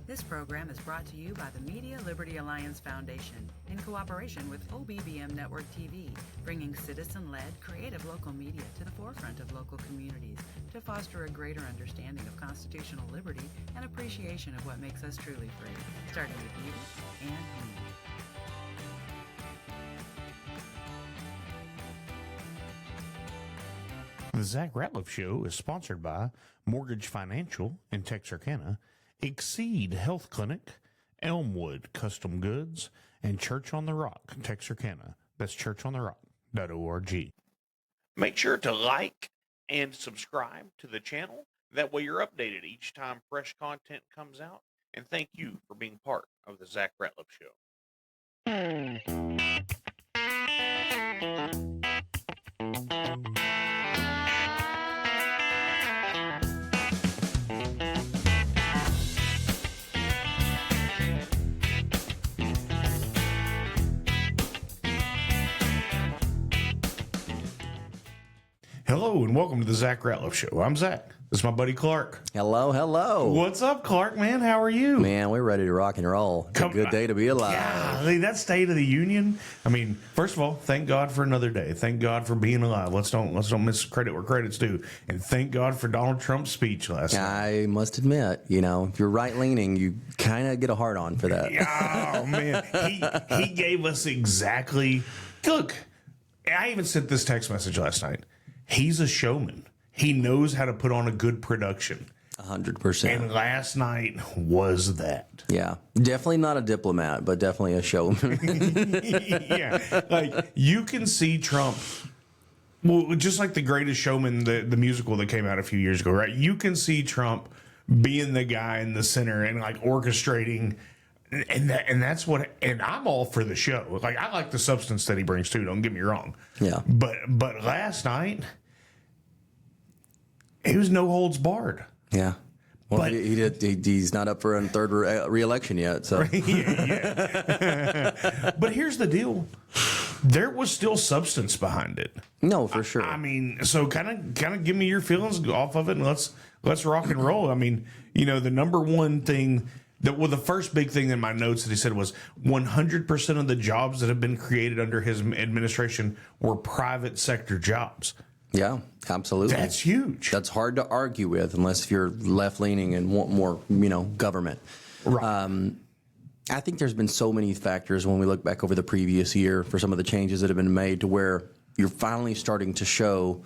This program is brought to you by the Media Liberty Alliance Foundation in cooperation with OBBM Network TV, bringing citizen-led, creative local media to the forefront of local communities to foster a greater understanding of constitutional liberty and appreciation of what makes us truly free, starting with you and me. The Zach Ratliff Show is sponsored by Mortgage Financial in Texarkana, Exceed Health Clinic, Elmwood Custom Goods, and Church on the Rock, Texarkana. That's churchontherock.org. Make sure to like and subscribe to the channel. That way you're updated each time fresh content comes out. And thank you for being part of the Zach Ratliff Show. Hello and welcome to the Zach Ratliff Show. I'm Zach. This is my buddy Clark. Hello, hello. What's up, Clark, man? How are you? Man, we're ready to rock and roll. It's a good day to be alive. Yeah, that State of the Union. I mean, first of all, thank God for another day. Thank God for being alive. Let's don't miss credit where credit's due. And thank God for Donald Trump's speech last night. I must admit, if you're right leaning, you kind of get a hard on for that. Oh man, he gave us exactly. Look, I even sent this text message last night. He's a showman. He knows how to put on a good production. 100%. And last night was that. Yeah. Definitely not a diplomat, but definitely a showman. Yeah. Like, you can see Trump, well, just like The Greatest Showman, the musical that came out a few years ago, right? You can see Trump being the guy in the center and, like, orchestrating. And that's what, and I'm all for the show. Like, I like the substance that he brings too. Don't get me wrong. Yeah. But last night, he was no holds barred. Yeah. Well, but he's not up for a third re-election yet. So. Yeah. But here's the deal: there was still substance behind it. No, for sure. I mean, so kind of give me your feelings off of it, and let's rock and roll. I mean, the number one thing. The first big thing in my notes that he said was 100% of the jobs that have been created under his administration were private sector jobs. Yeah, absolutely. That's huge. That's hard to argue with unless you're left-leaning and want more, government. Right. I think there's been so many factors when we look back over the previous year for some of the changes that have been made to where you're finally starting to show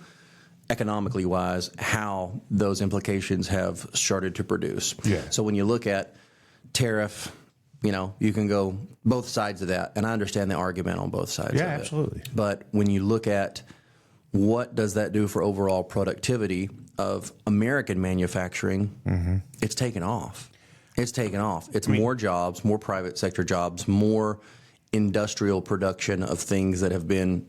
economically wise how those implications have started to produce. Yeah. So when you look at tariff, you can go both sides of that, and I understand the argument on both sides of it. Yeah, absolutely. But when you look at what does that do for overall productivity of American manufacturing, it's taken off. It's taken off. It's more jobs, more private sector jobs, more industrial production of things that have been,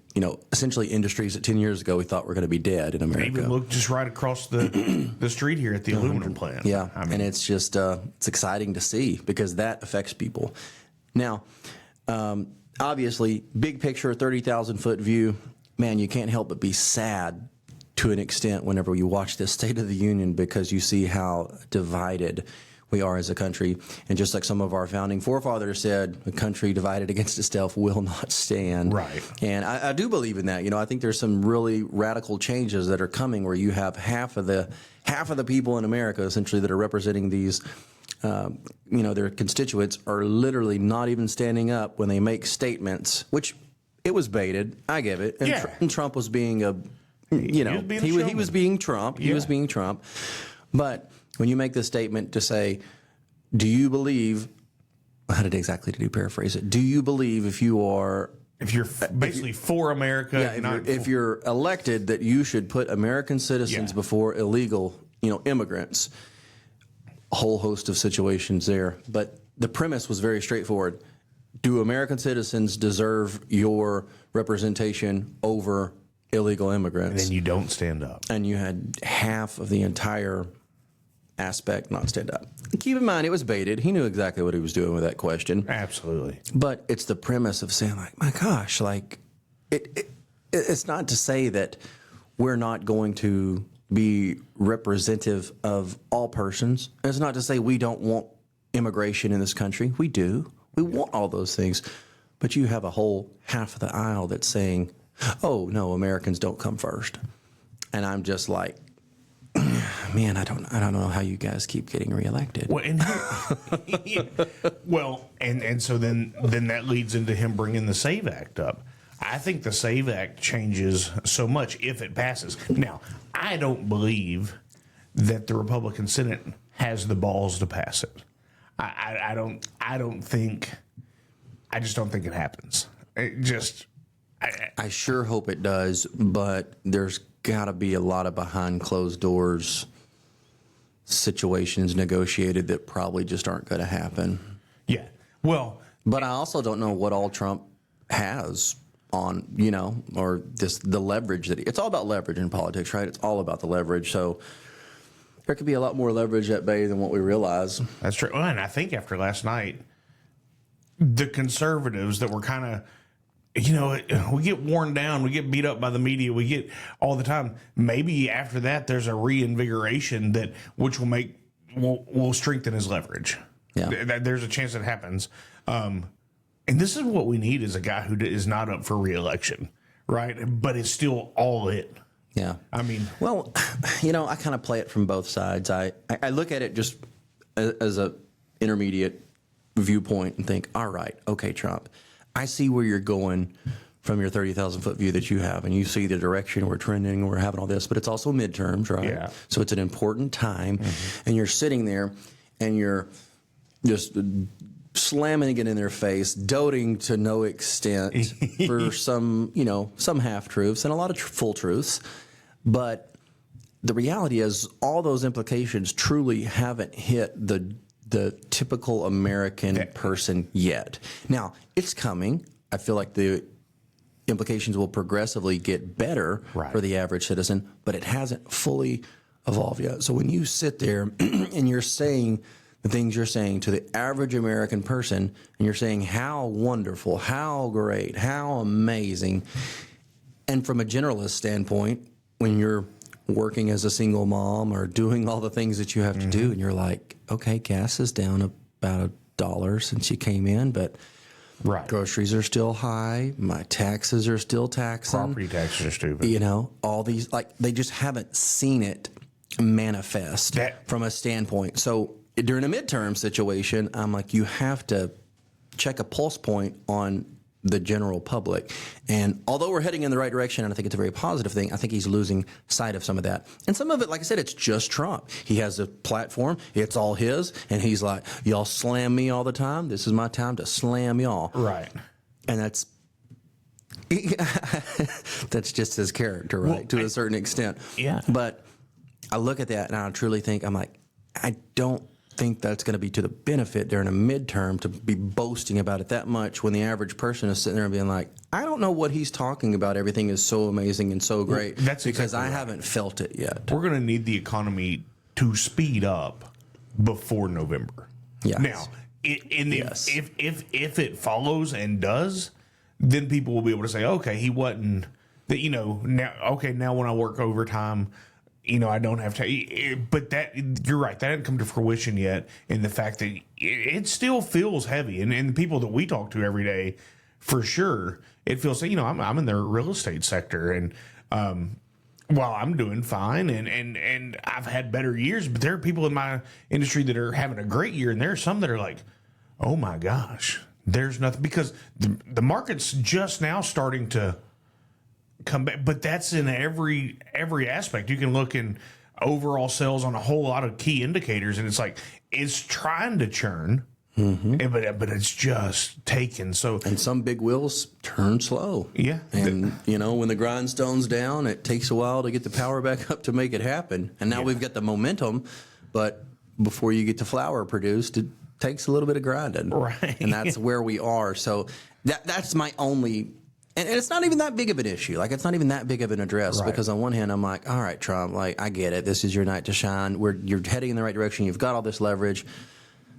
essentially industries that 10 years ago we thought were going to be dead in America. Even look just right across the street here at the aluminum plant. Yeah, and it's just it's exciting to see because that affects people. Now, obviously, big picture, 30,000-foot view, man, you can't help but be sad to an extent whenever you watch this State of the Union because you see how divided we are as a country. And just like some of our founding forefathers said, a country divided against itself will not stand. Right. And I do believe in that. I think there's some really radical changes that are coming where you have half of the people in America essentially that are representing these their constituents are literally not even standing up when they make statements, which it was baited. I give it. And, yeah. And Trump was being he was being Trump. Yeah. He was being Trump. But when you make the statement to say, do you believe, how did you paraphrase it? Do you believe if you're basically for America, if you're elected that you should put American citizens before illegal, immigrants, a whole host of situations there. But the premise was very straightforward. Do American citizens deserve your representation over illegal immigrants? And then you don't stand up. And you had half of the entire aspect not stand up. Keep in mind, it was baited. He knew exactly what he was doing with that question. Absolutely. But it's the premise of saying, like, my gosh, like, it's not to say that we're not going to be representative of all persons. It's not to say we don't want immigration in this country. We do. We want all those things. But you have a whole half of the aisle that's saying, oh, no, Americans don't come first. And I'm just like, man, I don't know how you guys keep getting reelected. Well, and so then that leads into him bringing the SAVE Act up. I think the SAVE Act changes so much if it passes. Now, I don't believe that the Republican Senate has the balls to pass it. I just don't think it happens. I sure hope it does, but there's got to be a lot of behind closed doors situations negotiated that probably just aren't going to happen. Yeah. Well, but I also don't know what all Trump has on, or the leverage that it's all about leverage in politics, right? It's all about the leverage. So there could be a lot more leverage at bay than what we realize. That's true. Well, and I think after last night, the conservatives that were kind of, we get worn down, we get beat up by the media, we get all the time. Maybe after that, there's a reinvigoration which will strengthen his leverage. Yeah. There's a chance it happens. And this is what we need is a guy who is not up for reelection, right? But is still all in. Yeah. I mean, well, I kind of play it from both sides. I look at it just as a intermediate viewpoint and think, all right, okay, Trump, I see where you're going from your 30,000 foot view that you have, and you see the direction we're trending, we're having all this, but it's also midterms, right? Yeah. So it's an important time, and you're sitting there and you're just slamming it in their face, doting to no extent for some half truths and a lot of full truths. But the reality is all those implications truly haven't hit the typical American person yet. Now, it's coming. I feel like the implications will progressively get better for the average citizen, but it hasn't fully evolved yet. So when you sit there and you're saying the things you're saying to the average American person, and you're saying how wonderful, how great, how amazing, and from a generalist standpoint, when you're working as a single mom or doing all the things that you have to do, and you're like, okay, gas is down about $1 since you came in, but groceries are still high, my taxes are still taxing. Property taxes are stupid. All these, they just haven't seen it manifest from a standpoint. So during a midterm situation, I'm like, you have to check a pulse point on the general public. And although we're heading in the right direction, and I think it's a very positive thing, I think he's losing sight of some of that. And some of it, like I said, it's just Trump. He has a platform. It's all his. And he's like, y'all slam me all the time. This is my time to slam y'all. Right. And that's just his character, right? To a certain extent. Yeah. But I look at that and I truly think, I'm like, I don't think that's going to be to the benefit during a midterm to be boasting about it that much when the average person is sitting there and being like, I don't know what he's talking about. Everything is so amazing and so great. Well, that's because exactly I haven't felt it yet. We're going to need the economy to speed up before November. Yes. Now, if it follows and does, then people will be able to say, okay, he wasn't that, now when I work overtime, I don't have to, but you're right. That hasn't come to fruition yet. In the fact that it still feels heavy, and the people that we talk to every day, for sure, it feels. I'm in the real estate sector, and while I'm doing fine, and I've had better years, but there are people in my industry that are having a great year, and there are some that are like, oh my gosh, there's nothing, because the market's just now starting to come back, but that's in every aspect. You can look in overall sales on a whole lot of key indicators, and it's like it's trying to churn, but it's just taking so. And some big wheels turn slow. Yeah, and when the grindstone's down, it takes a while to get the power back up to make it happen. And now we've got the momentum, but before you get the flour produced, it takes a little bit of grinding, right? And that's where we are. So that's my only. And it's not even that big of an issue. Like, it's not even that big of an address, because on one hand, I'm like, all right, Trump, I get it. This is your night to shine. You're heading in the right direction. You've got all this leverage.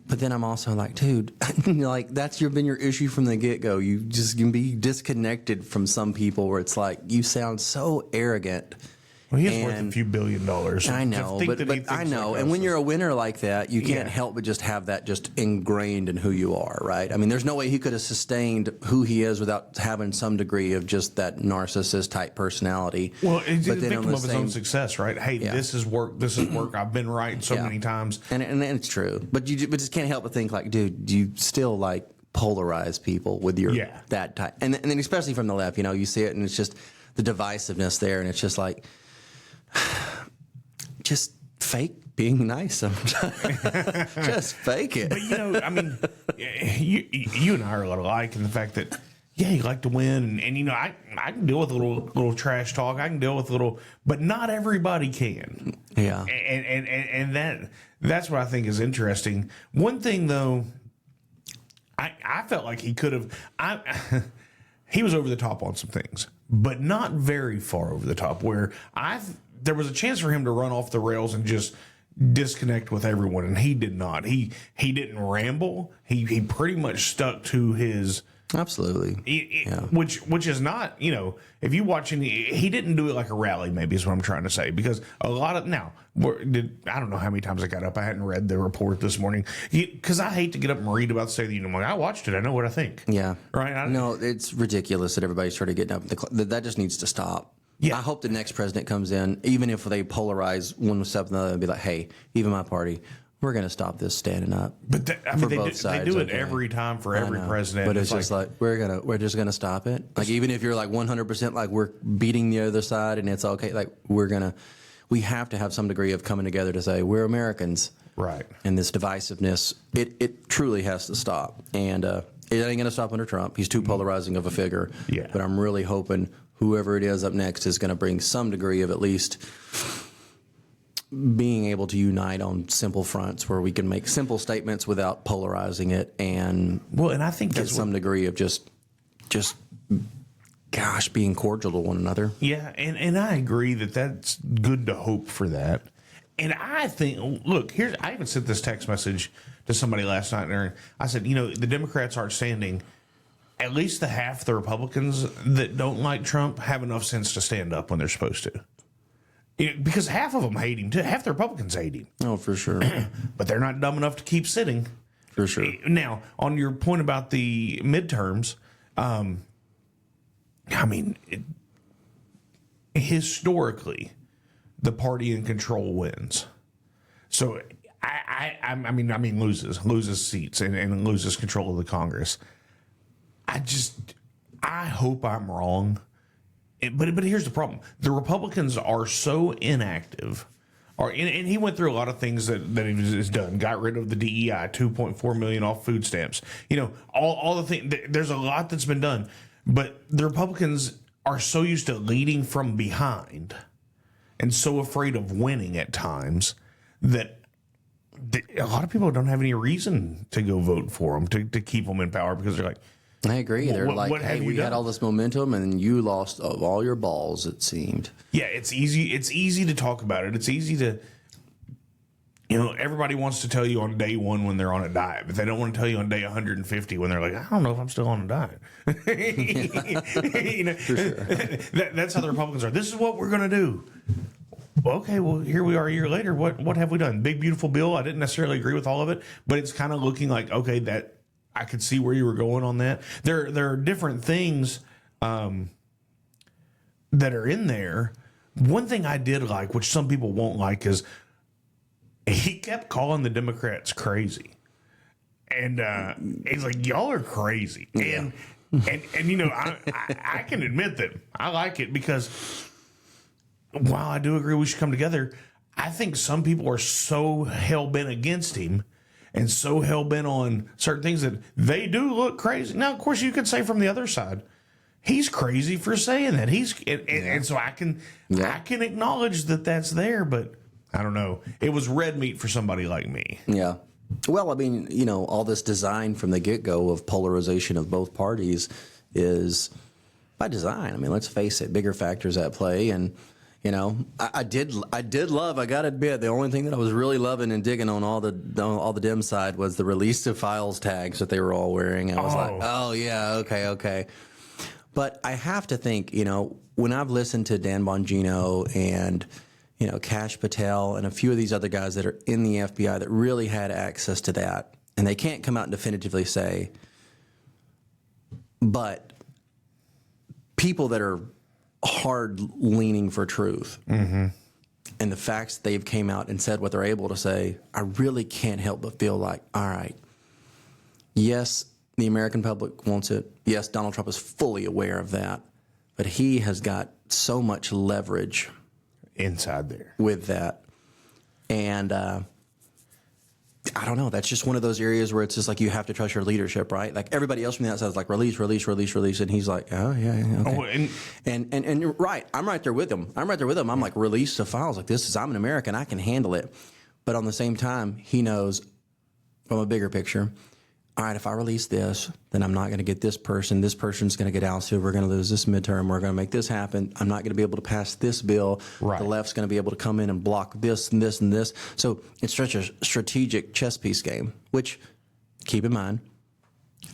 But then I'm also like, dude, that's been your issue from the get-go. You just can be disconnected from some people where it's like, you sound so arrogant Well, he is worth a few $1 billion. I know, but I know. Like and when you're a winner like that, you can't help but just have that just ingrained in who you are, right? I mean, there's no way he could have sustained who he is without having some degree of just that narcissist type personality. Well, he's a victim of his own success, right? Hey, this is work. This is work. I've been right so many times, and it's true. But you just can't help but think, like, dude, you still like polarize people with your that type, and then especially from the left, you see it, and it's just the divisiveness there, and it's just like. Just fake being nice sometimes. Just fake it. But I mean, you and I are a lot alike in the fact that you like to win, and I can deal with a little trash talk. I can deal with a little, but not everybody can. Yeah, and that's what I think is interesting. One thing though, I felt like he could have. He was over the top on some things, but not very far over the top. Where there was a chance for him to run off the rails and just disconnect with everyone, and he did not. He didn't ramble. He pretty much stuck to his absolutely, which is not, if you watch he didn't do it like a rally. Maybe is what I'm trying to say, because a lot of I don't know how many times I got up. I hadn't read the report this morning because I hate to get up and read about the State of the Union. I watched it. I know what I think. Yeah, right. No, it's ridiculous that everybody's started getting up. That just needs to stop. Yeah. I hope the next president comes in, even if they polarize one step another, and be like, "Hey, even my party, we're going to stop this standing up." But they do it every time for every president. But it's just like we're just gonna stop it. Like even if you're like 100%, like we're beating the other side, and it's okay. Like we have to have some degree of coming together to say we're Americans, right? And this divisiveness, it truly has to stop. And it ain't gonna stop under Trump. He's too polarizing of a figure. Yeah. But I'm really hoping whoever it is up next is going to bring some degree of at least being able to unite on simple fronts where we can make simple statements without polarizing it, and I think get some degree of just being cordial to one another. Yeah, and I agree that's good to hope for that. And I think, look, I even sent this text message to somebody last night, and I said, the Democrats aren't standing. At least the half the Republicans that don't like Trump have enough sense to stand up when they're supposed to. Because half of them hate him, too. Half the Republicans hate him. Oh, for sure. But they're not dumb enough to keep sitting. For sure. Now, on your point about the midterms, historically, the party in control wins. So, I mean, loses seats and loses control of the Congress. I hope I'm wrong. But here's the problem. The Republicans are so inactive. And he went through a lot of things that he has done. Got rid of the DEI, $2.4 million off food stamps. All the things. There's a lot that's been done. But the Republicans are so used to leading from behind and so afraid of winning at times that a lot of people don't have any reason to go vote for them, to keep them in power, because they're like, I agree. They're like, hey, we had all this momentum, and you lost all your balls, it seemed. Yeah, it's easy. It's easy to talk about it. It's easy to, everybody wants to tell you on day one when they're on a diet, but they don't want to tell you on day 150 when they're like, I don't know if I'm still on a diet. For sure. That's how the Republicans are. This is what we're going to do. Okay, well, here we are a year later. What have we done? Big, beautiful bill. I didn't necessarily agree with all of it, but it's kind of looking like, okay, that I could see where you were going on that. There are different things that are in there. One thing I did like, which some people won't like, is he kept calling the Democrats crazy. And he's like, y'all are crazy. Yeah. And I can admit that I like it, because while I do agree we should come together, I think some people are so hell-bent against him and so hell-bent on certain things that they do look crazy. Now, of course, you could say from the other side, he's crazy for saying that. And so I can acknowledge that that's there, but I don't know. It was red meat for somebody like me. Yeah. Well, I mean, all this design from the get-go of polarization of both parties is by design. I mean, let's face it, bigger factors at play. And, I did love, I got to admit, the only thing that I was really loving and digging on all the Dem side was the release of files tags that they were all wearing. I was like, oh, yeah, okay. But I have to think, when I've listened to Dan Bongino and, Kash Patel and a few of these other guys that are in the FBI that really had access to that, and they can't come out and definitively say, but people that are hard leaning for truth and the facts they've came out and said what they're able to say, I really can't help but feel like, all right, yes, the American public wants it. Yes, Donald Trump is fully aware of that, but he has got so much leverage inside there with that. And I don't know. That's just one of those areas where it's just like you have to trust your leadership, right? Like everybody else from the outside is like release, and he's like, oh yeah, okay. And you're right. I'm right there with him. I'm like, release the files. Like I'm an American. I can handle it. But on the same time, he knows from a bigger picture. All right, if I release this, then I'm not going to get this person. This person's going to get ousted. We're going to lose this midterm. We're going to make this happen. I'm not going to be able to pass this bill. Right. The left's going to be able to come in and block this and this and this. So it's such a strategic chess piece game, which, keep in mind,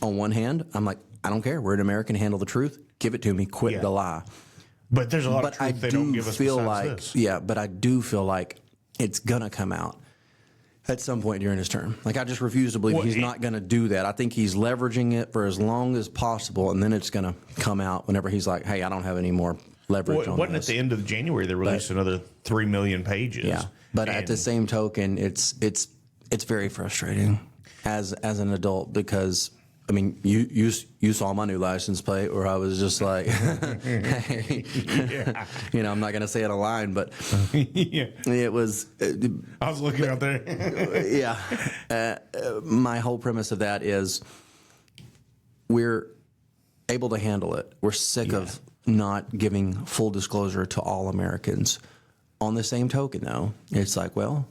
on one hand, I'm like, I don't care. We're an American. Handle the truth. Give it to me. Quit the lie. But there's a lot of truth they don't give us besides this. Yeah, but I do feel like it's going to come out at some point during his term. Like, I just refuse to believe he's not going to do that. I think he's leveraging it for as long as possible, and then it's going to come out whenever he's like, hey, I don't have any more leverage on wasn't this. At the end of January they released another 3 million pages. Yeah, but at the same token, it's very frustrating as an adult because, I mean, you saw my new license plate where I was just like, hey, I'm not going to say it online, but it was. I was looking out there. My whole premise of that is we're able to handle it. We're sick of not giving full disclosure to all Americans. On the same token, though, it's like, well,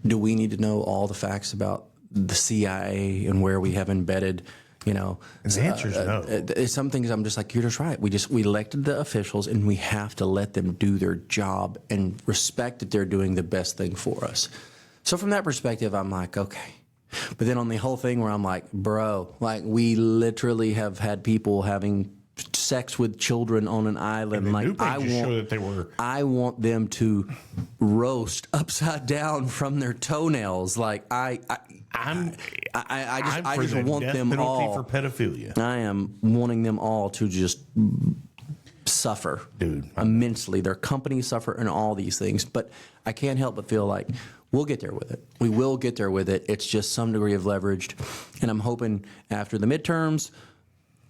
do we need to know all the facts about the CIA and where we have embedded, And the answer is no. Some things I'm just like, you're just right. We elected the officials and we have to let them do their job and respect that they're doing the best thing for us. So from that perspective, I'm like, okay. But then on the whole thing where I'm like, bro, like we literally have had people having sex with children on an island. Like I want them to roast upside down from their toenails. Like I just want them all for pedophilia. I am wanting them all to just suffer, dude, immensely. Their companies suffer and all these things. But I can't help but feel like we'll get there with it. We will get there with it. It's just some degree of leveraged, and I'm hoping after the midterms,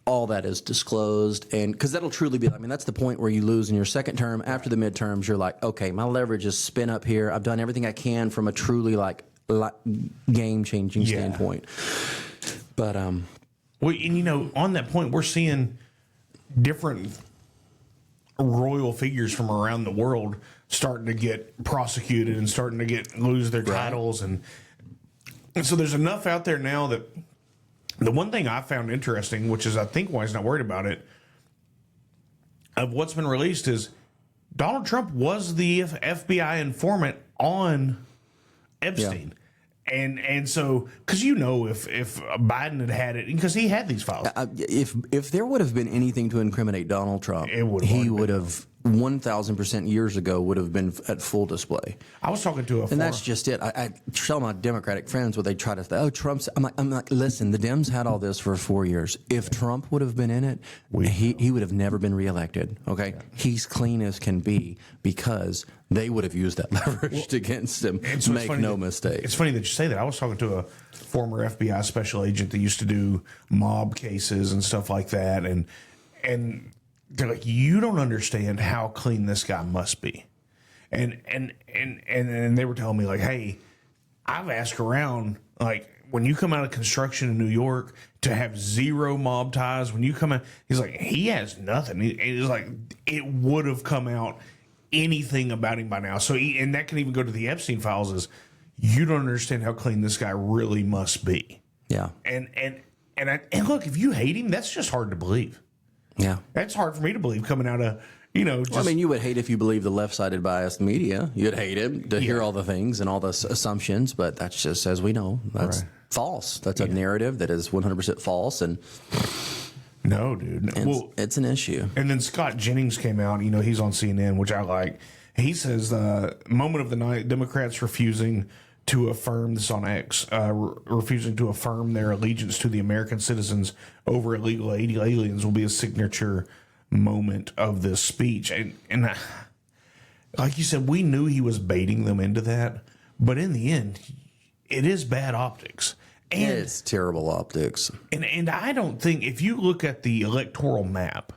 all that is disclosed, and because that'll truly be, I mean, that's the point where you lose in your second term. After the midterms, you're like, okay, my leverage is spin up here. I've done everything I can from a truly like game-changing standpoint. But well, and on that point, we're seeing different royal figures from around the world starting to get prosecuted and starting to lose their titles, and so there's enough out there now that. The one thing I found interesting, which is I think why he's not worried about it, of what's been released is Donald Trump was the FBI informant on Epstein. And so, because if Biden had it, because he had these files. If there would have been anything to incriminate Donald Trump, he would have 1,000% years ago would have been at full display. I was talking to and that's just it. I tell my Democratic friends where they try to say, "Oh, Trump's." I'm like, listen, the Dems had all this for 4 years. If Trump would have been in it, he would have never been reelected. Okay, he's clean as can be because they would have used that leverage against him. So make no mistake. It's funny that you say that. I was talking to a former FBI special agent that used to do mob cases and stuff like that, and they're like, you don't understand how clean this guy must be. And they were telling me, like, hey, I've asked around, like, when you come out of construction in New York to have zero mob ties, when you come out, he's like, he has nothing. He's like, it would have come out anything about him by now. So, and that can even go to the Epstein files, is you don't understand how clean this guy really must be. Yeah. And look, if you hate him, that's just hard to believe. Yeah. That's hard for me to believe coming out of, just... Well, I mean, you would hate if you believe the left-sided biased media. You'd hate it to hear all the things and all the assumptions, but that's just, as we know, that's false. That's a narrative that is 100% false. And No, dude. It's an issue. And then Scott Jennings came out. He's on CNN, which I like. He says, moment of the night, Democrats refusing to affirm, this on X, refusing to affirm their allegiance to the American citizens over illegal aliens will be a signature moment of this speech. And like you said, we knew he was baiting them into that. But in the end, it is bad optics. And it's terrible optics. And I don't think, if you look at the electoral map,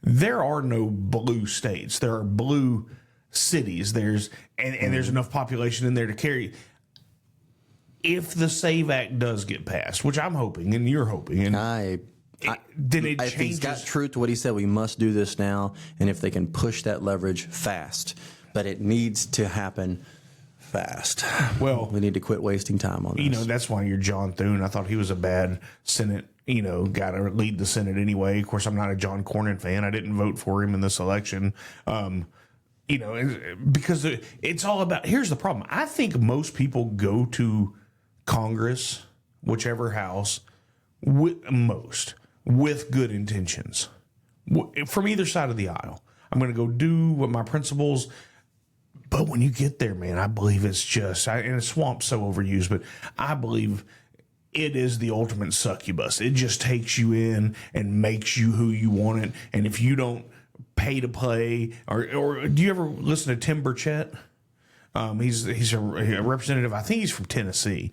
there are no blue states. There are blue cities. There's enough population in there to carry. If the SAVE Act does get passed, which I'm hoping and you're hoping, and then it changes. If he's got truth to what he said, we must do this now. And if they can push that leverage fast, but it needs to happen fast. Well, we need to quit wasting time on this. That's why you're John Thune. I thought he was a bad Senate, guy to lead the Senate anyway. Of course, I'm not a John Cornyn fan. I didn't vote for him in this election. Because it's all about, here's the problem. I think most people go to Congress, whichever house, with good intentions from either side of the aisle. I'm going to go do what my principles. But when you get there, man, I believe it's just, and swamp's so overused, but I believe it is the ultimate succubus. It just takes you in and makes you who you want it. And if you don't pay to play, or do you ever listen to Tim Burchett? He's a representative. I think he's from Tennessee.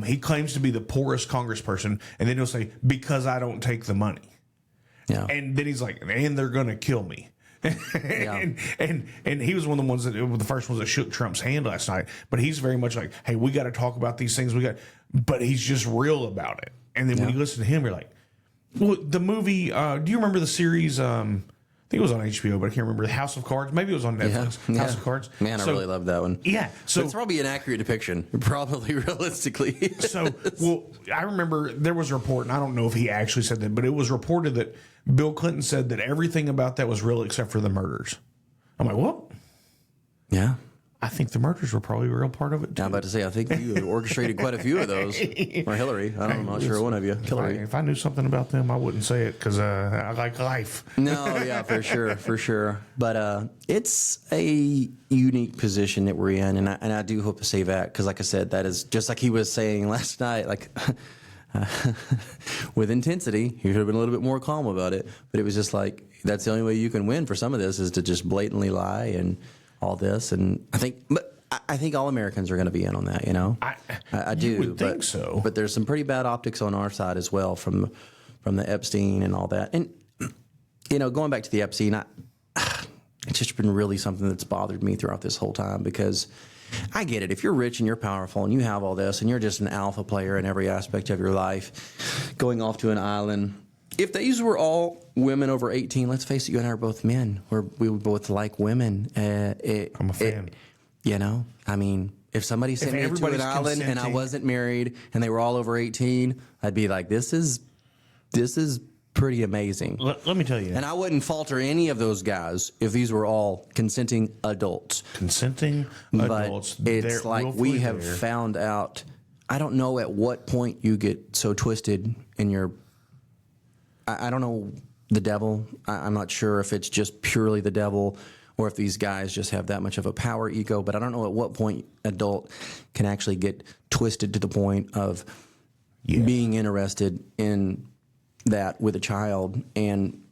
He claims to be the poorest congressperson, and then he'll say, because I don't take the money. Yeah. And then he's like, and they're going to kill me. and he was one of the ones the first ones that shook Trump's hand last night. But he's very much like, hey, we got to talk about these things. But he's just real about it. And then when you listen to him, you're like, well, the movie. Do you remember the series? I think it was on HBO, but I can't remember. The House of Cards. Maybe it was on Netflix. Yeah. House of Cards. Man, I really love that one. Yeah. So but it's probably an accurate depiction, probably realistically. I remember there was a report, and I don't know if he actually said that, but it was reported that Bill Clinton said that everything about that was real except for the murders. I'm like, what? Yeah. I think the murders were probably a real part of it, too. I'm about to say, I think you orchestrated quite a few of those. Or Hillary. I'm not sure one of you. Hillary. If I knew something about them, I wouldn't say it because I like life. No, yeah, for sure. But it's a unique position that we're in, and I do hope to say that because, like I said, that is just like he was saying last night, like with intensity. He should have been a little bit more calm about it, but it was just like that's the only way you can win for some of this is to just blatantly lie and all this, and I think all Americans are going to be in on that. I do. You would think so, but there's some pretty bad optics on our side as well from the Epstein and all that. And going back to the Epstein, it's just been really something that's bothered me throughout this whole time because I get it. If you're rich and you're powerful and you have all this and you're just an alpha player in every aspect of your life, going off to an island. If these were all women over 18, let's face it, you and I are both men. We both like women. I'm a fan. I mean, if somebody sent me to an island and I wasn't married and they were all over 18, I'd be like, this is pretty amazing. Let me tell you. And I wouldn't falter any of those guys if these were all consenting adults. Consenting adults. But it's like we have found out, I don't know at what point you get so twisted in your... I don't know the devil. I'm not sure if it's just purely the devil or if these guys just have that much of a power ego, but I don't know at what point adult can actually get twisted to the point of being interested in that with a child. And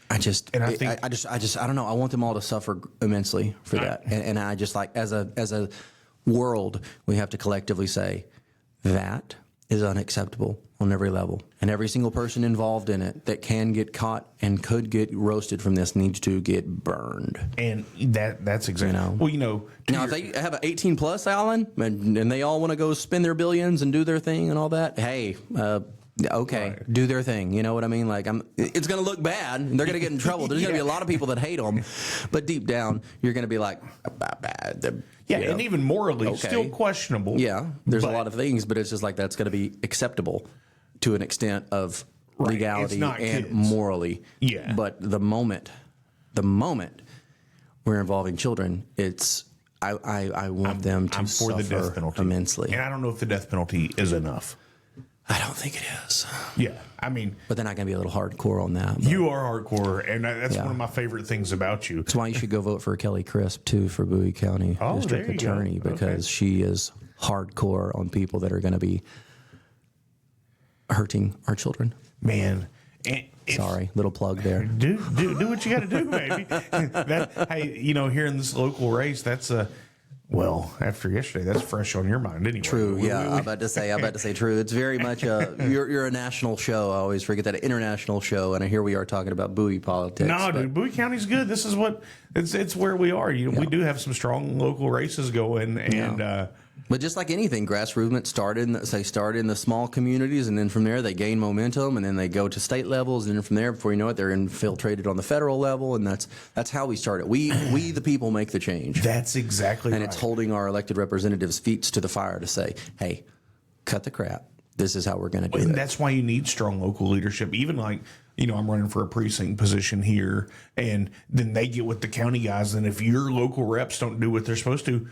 I don't know. I want them all to suffer immensely for that. And I just like, as a world, we have to collectively say that is unacceptable on every level. And every single person involved in it that can get caught and could get roasted from this needs to get burned. And that's exactly... Well, now, if they have an 18-plus, Alan, and they all want to go spend their billions and do their thing and all that, hey, okay, right. Do their thing. You know what I mean? Like, it's going to look bad, and they're going to get in trouble. There's going to be a lot of people that hate them, but deep down, you're going to be like... and even morally, still questionable. Yeah, there's a lot of things, but it's just like that's going to be acceptable to an extent of legality and kids. Morally. Yeah. But the moment we're involving children, it's I want them to suffer the death penalty immensely. And I don't know if the death penalty is enough. I don't think it is. Yeah, I mean, But then I can be a little hardcore on that. you are hardcore, and that's Yeah. one of my favorite things about you. That's why you should go vote for Kelly Crisp, too, for Bowie County District there you go. Attorney, because she is hardcore on people that are going to be hurting our children. Man, Sorry, little plug there. do what you got to do, baby. Hey, here in this local race, that's well, after yesterday, that's fresh on your mind anyway. True, I'm about to say true. It's very much you're a national show. I always forget that, an international show, and here we are talking about Bowie politics. No, dude, Bowie County's good. This is what it's where we are. We do have some strong local races going, and But just like anything, grassroots movements start in the small communities, and then from there they gain momentum, and then they go to state levels, and then from there, before you know it, they're infiltrated on the federal level, and that's how we start it. We the people make the change. that's exactly And right. it's holding our elected representatives' feet to the fire to say, hey, cut the crap. This is how we're going to do And it. that's why you need strong local leadership. Even like, I'm running for a precinct position here, and then they get with the county guys. And if your local reps don't do what they're supposed to,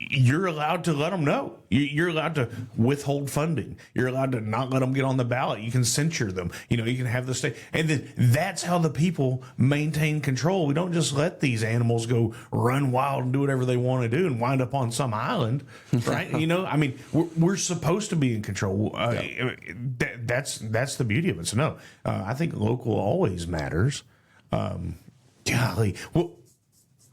you're allowed to let them know. You're allowed to withhold funding. You're allowed to not let them get on the ballot. You can censure them. You can have the state. And then that's how the people maintain control. We don't just let these animals go run wild and do whatever they want to do and wind up on some island, right? I mean, we're supposed to be in control. That's the beauty of it. So, no, I think local always matters. Golly. Well,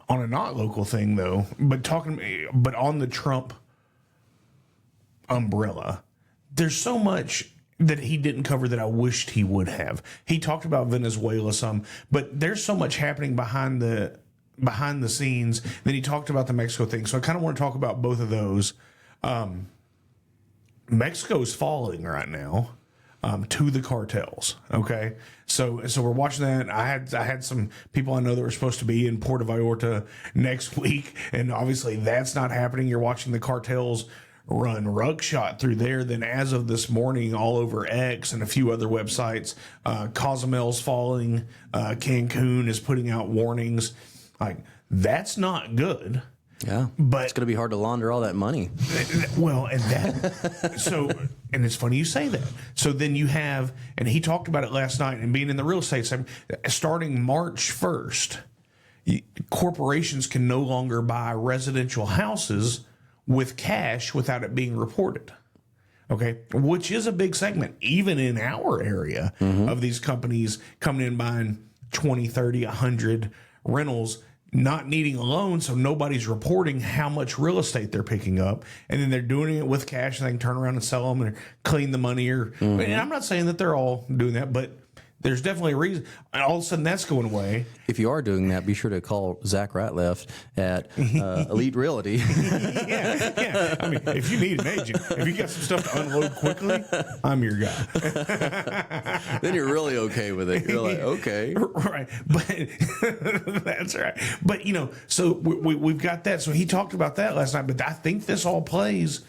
on a not local thing though, but on the Trump umbrella, there's so much that he didn't cover that I wished he would have. He talked about Venezuela some, but there's so much happening behind the scenes. Then he talked about the Mexico thing. So I kind of want to talk about both of those. Mexico's falling right now. To the cartels. Okay. So we're watching that. I had some people I know that were supposed to be in Puerto Vallarta next week, and obviously that's not happening. You're watching the cartels run rugshot through there. Then as of this morning, all over X and a few other websites, Cozumel's falling. Cancun is putting out warnings. Like, that's not good. Yeah, but it's going to be hard to launder all that money. Well, and it's funny you say that. So then you have, and he talked about it last night, and being in the real estate sector, starting March 1st, corporations can no longer buy residential houses with cash without it being reported. Okay, which is a big segment, even in our area, of these companies coming in buying 20, 30, 100 rentals, not needing a loan, so nobody's reporting how much real estate they're picking up, and then they're doing it with cash, and they can turn around and sell them and clean the money. And I'm not saying that they're all doing that, but there's definitely a reason. And all of a sudden, that's going away. If you are doing that, be sure to call Zach Ratliff at Elite Realty. Yeah. I mean, if you need an agent, if you got some stuff to unload quickly, I'm your guy. Then you're really okay with it. You're like, okay. Right. But that's right. But, so we've got that. So he talked about that last night. But I think this all plays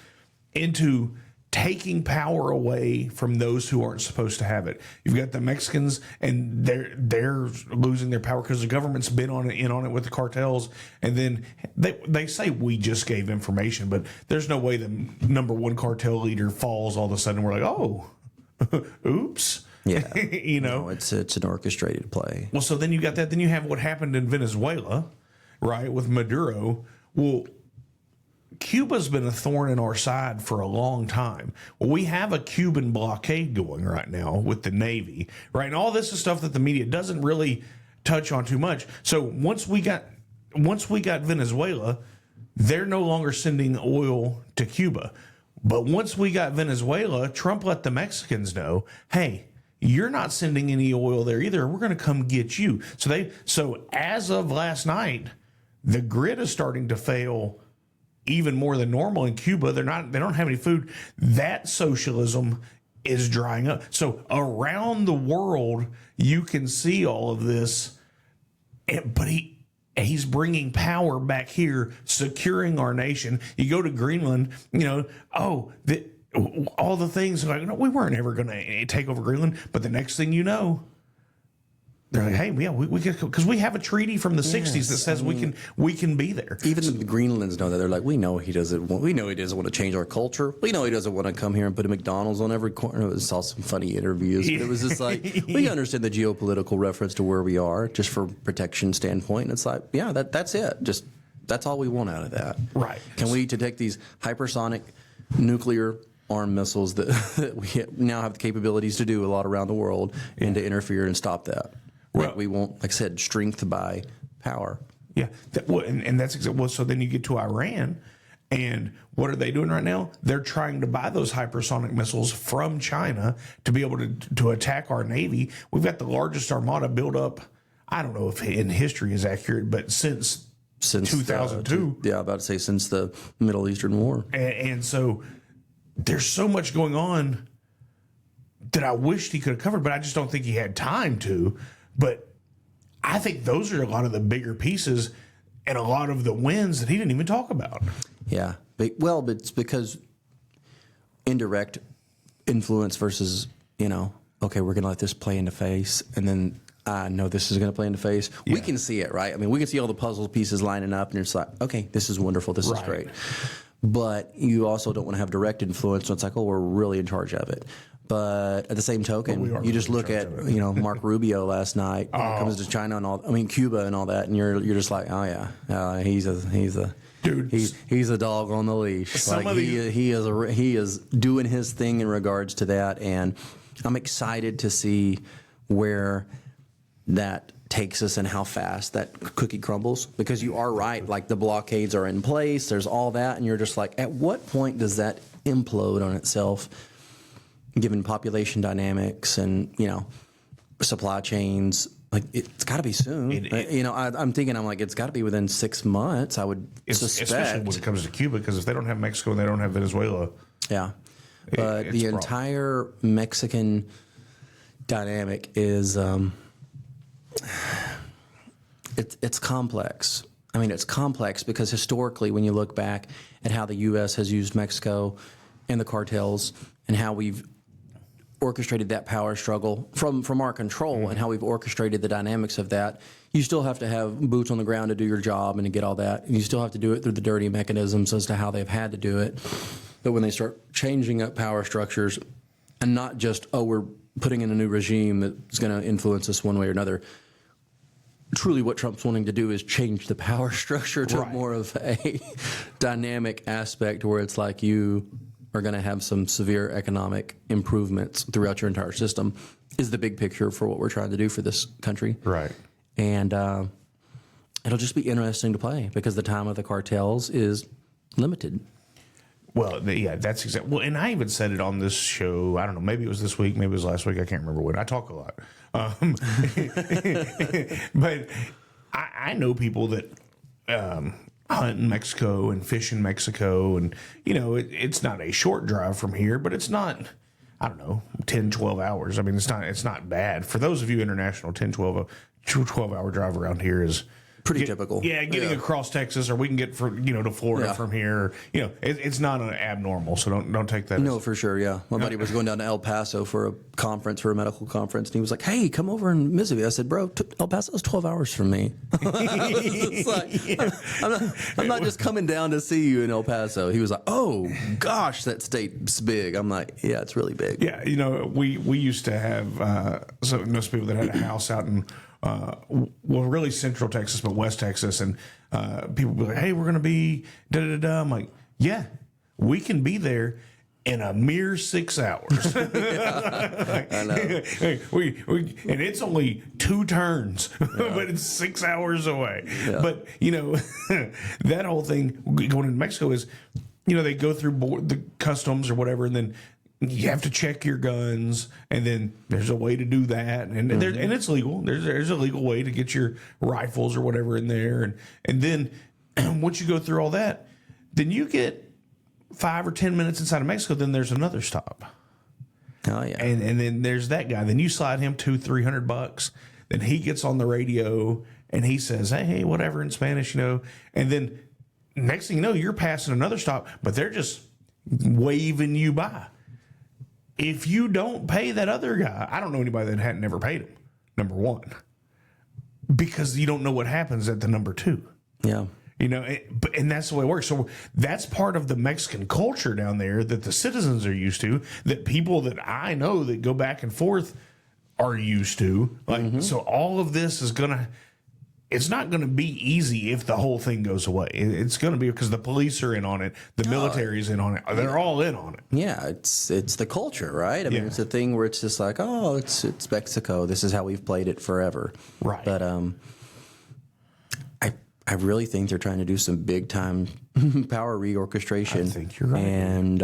into taking power away from those who aren't supposed to have it. You've got the Mexicans, and they're losing their power because the government's been in on it with the cartels. And then they say we just gave information, but there's no way the number one cartel leader falls all of a sudden. We're like, oh, oops. Yeah. It's an orchestrated play. Well, so then you got that. Then you have what happened in Venezuela, right, with Maduro. Well, Cuba's been a thorn in our side for a long time. Well, we have a Cuban blockade going right now with the Navy, right? And all this is stuff that the media doesn't really touch on too much. So once we got Venezuela, they're no longer sending oil to Cuba. But once we got Venezuela, Trump let the know, hey, you're not sending any oil there either. We're going to come get you. So as of last night, the grid is starting to fail even more than normal in Cuba. They don't have any food. That socialism is drying up. So around the world, you can see all of this, but he's bringing power back here, securing our nation. You go to Greenland, all the things like, no, we weren't ever going to take over Greenland. But the next thing you know, They're like, hey, yeah, we could, because we have a treaty from the 60s that says we can be there. Even the Greenlands know that. They're like, we know he doesn't want to change our culture. We know he doesn't want to come here and put a McDonald's on every corner. I saw some funny interviews. But it was just like, we understand the geopolitical reference to where we are, just for protection standpoint. And it's like, yeah, that's it. Just that's all we want out of that. Right. Can we detect these hypersonic nuclear armed missiles that we now have the capabilities to do a lot around the world and to interfere and stop that? Well, we won't, like I said, strength by power. Yeah. And that's exactly, well, so then you get to Iran, and what are they doing right now? They're trying to buy those hypersonic missiles from China to be able to attack our Navy. We've got the largest armada built up, I don't know if in history is accurate, but since 2002. Yeah, about to say since the Middle Eastern War. And so there's so much going on that I wished he could have covered, but I just don't think he had time to. But I think those are a lot of the bigger pieces and a lot of the wins that he didn't even talk about. Yeah. But it's because indirect influence versus, okay, we're going to let this play in the face, and then I know this is going to play in the face. Yeah. We can see it, right? I mean, we can see all the puzzle pieces lining up, and it's like, okay, this is wonderful. This is great. But you also don't want to have direct influence. So it's like, oh, we're really in charge of it. But at the same token, you just look at Mark Rubio last night when it comes to China and Cuba and all that, and you're just like, oh yeah, he's a dude. He's a dog on the leash. Like he is doing his thing in regards to that, and I'm excited to see where that takes us and how fast that cookie crumbles. Because you are right, like the blockades are in place. There's all that, and you're just like, at what point does that implode on itself? Given population dynamics and supply chains, like it's got to be soon. I'm thinking, it's got to be within 6 months. I would suspect, especially when it comes to Cuba, because if they don't have Mexico and they don't have Venezuela, yeah. But the entire Mexican dynamic is it's complex. I mean, it's complex because historically, when you look back at how the U.S. has used Mexico and the cartels and how we've orchestrated that power struggle from our control and how we've orchestrated the dynamics of that, you still have to have boots on the ground to do your job and to get all that. And you still have to do it through the dirty mechanisms as to how they've had to do it. But when they start changing up power structures and not just, we're putting in a new regime that's going to influence us one way or another, truly what Trump's wanting to do is change the power structure to more of a dynamic aspect where it's like you are going to have some severe economic improvements throughout your entire system is the big picture for what we're trying to do for this country. Right. And it'll just be interesting to play because the time of the cartels is limited. Well, yeah, that's exactly. Well, and I even said it on this show. I don't know. Maybe it was this week. Maybe it was last week. I can't remember when. I talk a lot. But I know people that hunt in Mexico and fish in Mexico. And, it's not a short drive from here, but it's not, I don't know, 10, 12 hours. I mean, it's not bad. For those of you international, 10, 12-hour drive around here is pretty typical. Yeah, getting across Texas, or we can get to Florida from here. It's not an abnormal, so don't take that. No, for sure. Yeah, my buddy was going down to El Paso for a medical conference, and he was like, "Hey, come over and visit me." I said, "Bro, El Paso's 12 hours from me." I'm not just coming down to see you in El Paso. He was like, "Oh gosh, that state's big." I'm like, "Yeah, it's really big." Yeah, we used to have some people that had a house out in. Really Central Texas, but West Texas, and people be like, "Hey, we're going to be da da da." I'm like, "Yeah, we can be there in a mere 6 hours." I know. And it's only 2 turns, but it's 6 hours away. Yeah. But that whole thing going into Mexico is, they go through the customs or whatever, and then you have to check your guns, and then there's a way to do that, and and it's legal. There's a legal way to get your rifles or whatever in there, and then once you go through all that, then you get 5 or 10 minutes inside of Mexico. Then there's another stop. Oh yeah, and then there's that guy. Then you slide him $200-300. Then he gets on the radio and he says, "Hey, whatever," in Spanish, and then next thing you know, you're passing another stop, but they're just waving you by. If you don't pay that other guy, I don't know anybody that hadn't never paid him, number one. because you don't know what happens at the number 2. Yeah. And that's the way it works. So that's part of the Mexican culture down there that the citizens are used to, that people that I know that go back and forth are used to. Like, so all of this is it's not going to be easy if the whole thing goes away. It's going to be because the police are in on it. The military's in on it. They're all in on it. Yeah. It's the culture, right? I mean, it's a thing where it's just like, oh, it's Mexico. This is how we've played it forever. Right. But, I really think they're trying to do some big time power reorchestration. I think you're right. And,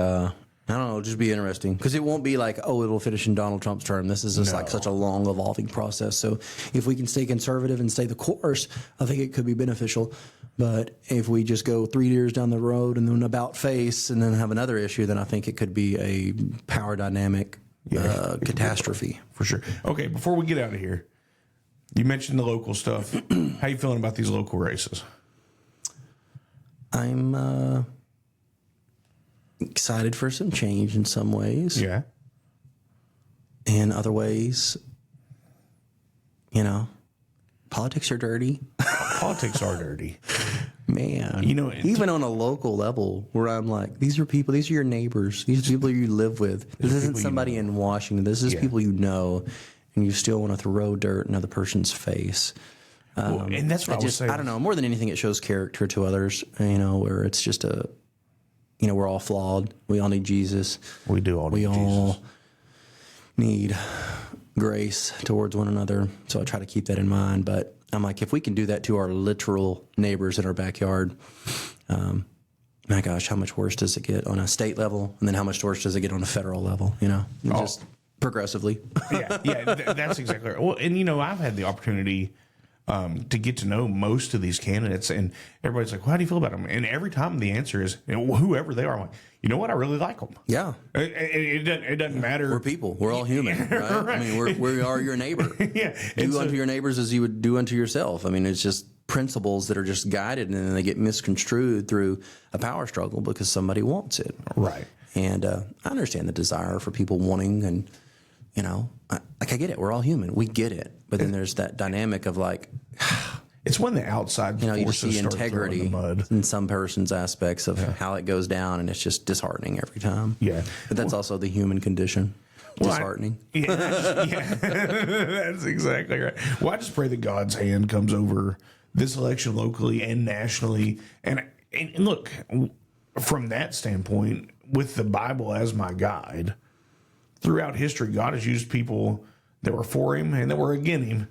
I don't know, it'll just be interesting because it won't be like, oh, it'll finish in Donald Trump's term. This is just like such a long evolving process. So if we can stay conservative and stay the course, I think it could be beneficial. But if we just go 3 years down the road and then about face and then have another issue, then I think it could be a power dynamic catastrophe. For sure. Okay, before we get out of here, you mentioned the local stuff. How you feeling about these local races? I'm excited for some change in some ways. Yeah. In other ways, politics are dirty. Politics are dirty. Man. Even on a local level where I'm like, these are your neighbors. These are people you live with. This isn't somebody in Washington. This is people you know, and you still want to throw dirt in another person's face. And that's what I was saying. I don't know. More than anything, it shows character to others, where it's just we're all flawed. We all need Jesus. We do all need Jesus. We all need grace towards one another. So I try to keep that in mind. But I'm like, if we can do that to our literal neighbors in our backyard, my gosh, how much worse does it get on a state level? And then how much worse does it get on a federal level? Just progressively. That's exactly right. Well, and I've had the opportunity to get to know most of these candidates, and everybody's like, well, how do you feel about them? And every time the answer is, whoever they are, I'm like, you know what? I really like them. Yeah. It doesn't matter. We're people. We're all human, right? Right. I mean, we are your neighbor. Yeah. Do unto your neighbors as you would do unto yourself. I mean, it's just principles that are just guided, and then they get misconstrued through a power struggle because somebody wants it. Right. And I understand the desire for people wanting, and I get it. We're all human. We get it. But then there's that dynamic of like, it's when the outside you forces see start integrity throwing the mud in some person's aspects of how it goes down, and it's just disheartening every time. Yeah. But that's also the human condition. Disheartening. That's exactly right. Well, I just pray that God's hand comes over this election locally and nationally. And look, from that standpoint, with the Bible as my guide, throughout history, God has used people that were for him and that were against him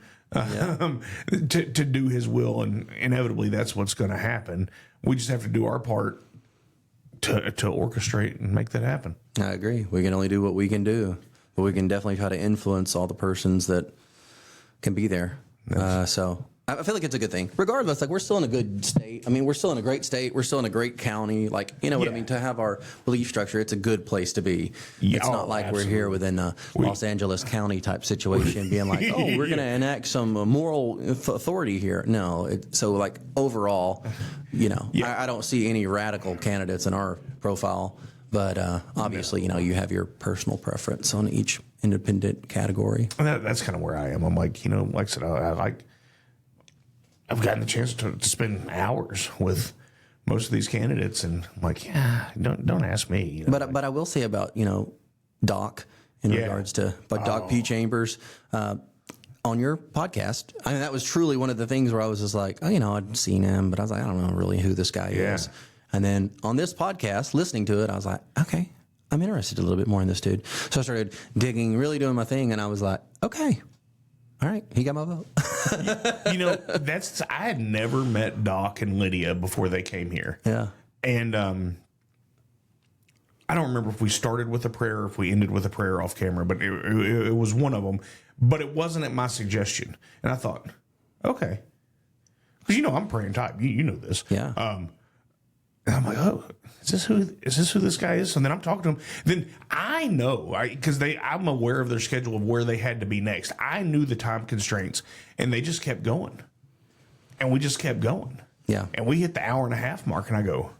to do his will. And inevitably, that's what's going to happen. We just have to do our part to orchestrate and make that happen. I agree. We can only do what we can do, but we can definitely try to influence all the persons that can be there. So I feel like it's a good thing. Regardless, like, we're still in a good state. I mean, we're still in a great state. We're still in a great county. Like, what I mean? To have our belief structure, it's a good place to be. It's not like absolutely. we're here within a Los Angeles County type situation being like, oh, we're going to enact some moral authority here. No. So, like, overall, I don't see any radical candidates in our profile. But obviously, you have your personal preference on each independent category. And that's kind of where I am. I'm like, like I said, I've gotten the chance to spend hours with most of these candidates, and I'm like, don't ask me. But I will say about Doc in regards to Doc P. Chambers on your podcast. I mean, that was truly one of the things where I was just like, I'd seen him, but I was like, I don't know really who this guy is. And then on this podcast, listening to it, I was like, okay, I'm interested a little bit more in this dude. So I started digging, really doing my thing, and I was like, okay. All right, he got my vote. I had never met Doc and Lydia before they came here. Yeah. And I don't remember if we started with a prayer or if we ended with a prayer off camera, but it was one of them. But it wasn't at my suggestion. And I thought, okay. Because, I'm praying type. You know this. Yeah. And I'm like, oh, is this who this guy is? And then I'm talking to him. Then I know, because I'm aware of their schedule of where they had to be next. I knew the time constraints, and they just kept going. And we just kept going. Yeah. And we hit the hour and a half mark, and I go,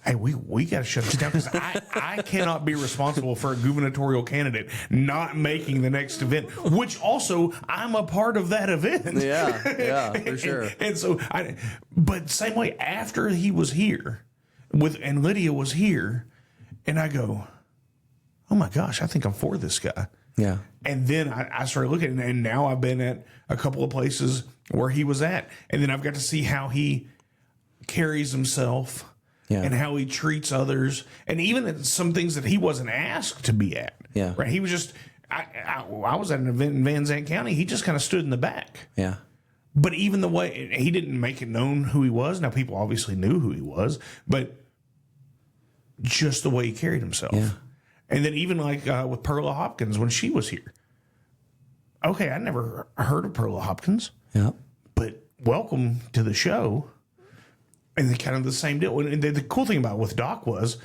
hey, we got to shut this down because I cannot be responsible for a gubernatorial candidate not making the next event, which also I'm a part of that event. Yeah, for sure. And so, but same way after he was here, and Lydia was here, and I go, oh my gosh, I think I'm for this guy. Yeah. And then I started looking, and now I've been at a couple of places where he was at, and then I've got to see how he carries himself. Yeah. And how he treats others, and even at some things that he wasn't asked to be at. Yeah. Right. He was just. I was at an event in Van Zandt County. He just kind of stood in the back. Yeah. But even the way he didn't make it known who he was. Now people obviously knew who he was, but just the way he carried himself. Yeah. And then even like with Perla Hopkins when she was here. Okay, I never heard of Perla Hopkins. Yeah. But welcome to the show. And the kind of the same deal. And the cool thing about with Doc was,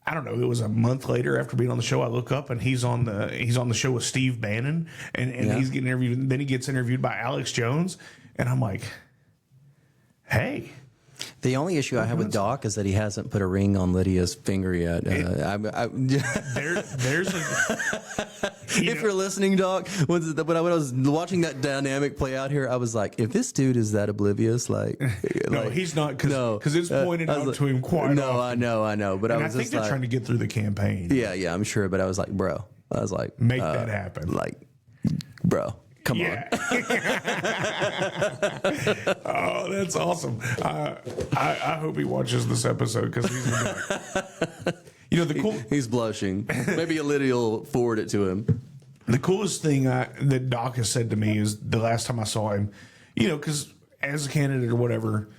I don't know, it was a month later after being on the show, I look up and he's on the show with Steve Bannon, and he's getting interviewed. And then he gets interviewed by Alex Jones, and I'm like, hey. The only issue I have with Doc is that he hasn't put a ring on Lydia's finger yet. There's if you're listening, Doc, when I was watching that dynamic play out here, I was like, if this dude is that oblivious, no, he's not, because it's pointed out to him quite often. I know, but I think they're trying to get through the campaign. Yeah, I'm sure, but I was like, bro, make that happen, bro. Come on. Oh, that's awesome. I hope he watches this episode because he's the cool. He's blushing. Maybe Lydia will forward it to him. The coolest thing that Doc has said to me is the last time I saw him, because as a candidate or whatever,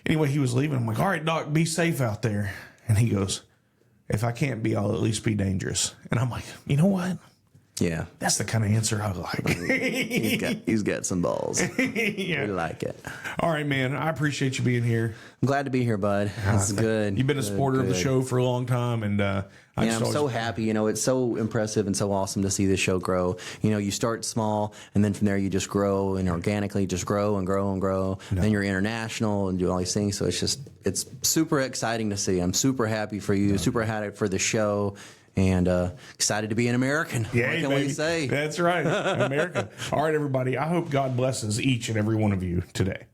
anyway, he was leaving. I'm like, all right, Doc, be safe out there. And he goes, if I can't be, I'll at least be dangerous. And I'm like, you know what? Yeah, that's the kind of answer I like. he's got some balls. Yeah. We like it. All right, man. I appreciate you being here. I'm glad to be here, bud. That's good. You've been a supporter of the show for a long time, and I'm so happy. It's so impressive and so awesome to see this show grow. You start small, and then from there you just grow and organically just grow and grow and grow. No. Then you're international and do all these things. So it's super exciting to see. I'm super happy for you. Super happy for the show. And excited to be an American. Yeah, what can we say? That's right, America. All right, everybody. I hope God blesses each and every one of you today.